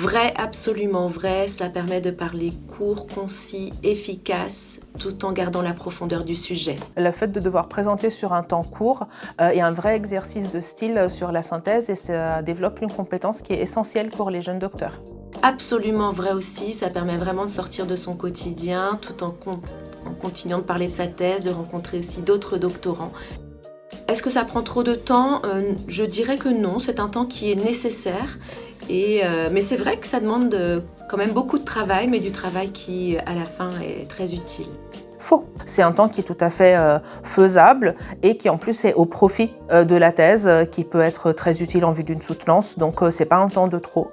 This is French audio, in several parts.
Vrai, absolument vrai, cela permet de parler court, concis, efficace, tout en gardant la profondeur du sujet. Le fait de devoir présenter sur un temps court est un vrai exercice de style sur la synthèse et ça développe une compétence qui est essentielle pour les jeunes docteurs. Absolument vrai aussi, ça permet vraiment de sortir de son quotidien tout en continuant de parler de sa thèse, de rencontrer aussi d'autres doctorants. Est-ce que ça prend trop de temps? Je dirais que non, c'est un temps qui est nécessaire. Mais c'est vrai que ça demande quand même beaucoup de travail, mais du travail qui, à la fin, est très utile. Faux. C'est un temps qui est tout à fait faisable et qui en plus est au profit de la thèse, qui peut être très utile en vue d'une soutenance, donc c'est pas un temps de trop.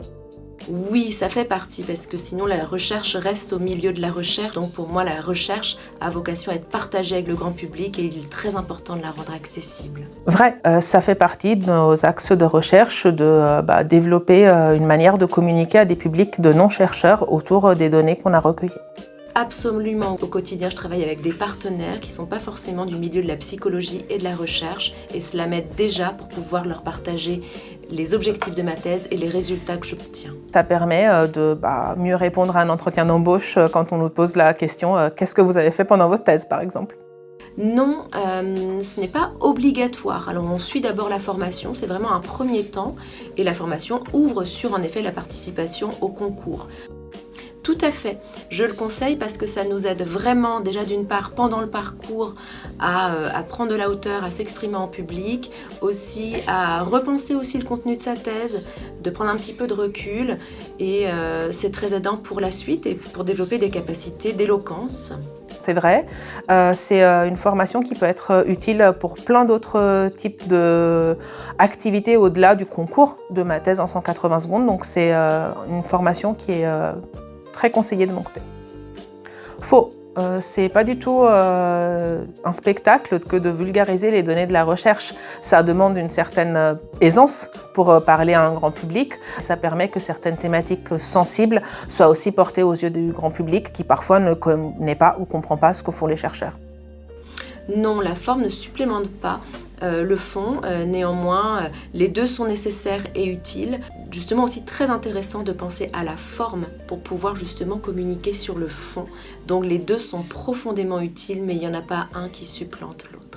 Oui, ça fait partie, parce que sinon la recherche reste au milieu de la recherche. Donc pour moi, la recherche a vocation à être partagée avec le grand public et il est très important de la rendre accessible. Vrai, ça fait partie de nos axes de recherche de développer une manière de communiquer à des publics de non-chercheurs autour des données qu'on a recueillies. Absolument. Au quotidien, je travaille avec des partenaires qui ne sont pas forcément du milieu de la psychologie et de la recherche et cela m'aide déjà pour pouvoir leur partager les objectifs de ma thèse et les résultats que j'obtiens. Ça permet de mieux répondre à un entretien d'embauche quand on nous pose la question « Qu'est-ce que vous avez fait pendant votre thèse ?» par exemple. Non, ce n'est pas obligatoire. Alors on suit d'abord la formation, c'est vraiment un premier temps et la formation ouvre sur en effet la participation au concours. Tout à fait, je le conseille parce que ça nous aide vraiment déjà d'une part pendant le parcours à prendre de la hauteur, à s'exprimer en public, aussi à repenser aussi le contenu de sa thèse, de prendre un petit peu de recul et c'est très aidant pour la suite et pour développer des capacités d'éloquence. C'est vrai, c'est une formation qui peut être utile pour plein d'autres types d'activités au-delà du concours de ma thèse en 180 secondes, donc c'est une formation qui est très conseillée de mon côté. Faux, c'est pas du tout un spectacle que de vulgariser les données de la recherche. Ça demande une certaine aisance pour parler à un grand public. Ça permet que certaines thématiques sensibles soient aussi portées aux yeux du grand public qui parfois ne connaît pas ou comprend pas ce que font les chercheurs. Non, la forme ne supplémente pas le fond. Néanmoins, les deux sont nécessaires et utiles. Justement aussi très intéressant de penser à la forme pour pouvoir justement communiquer sur le fond. Donc les deux sont profondément utiles, mais il n'y en a pas un qui supplante l'autre.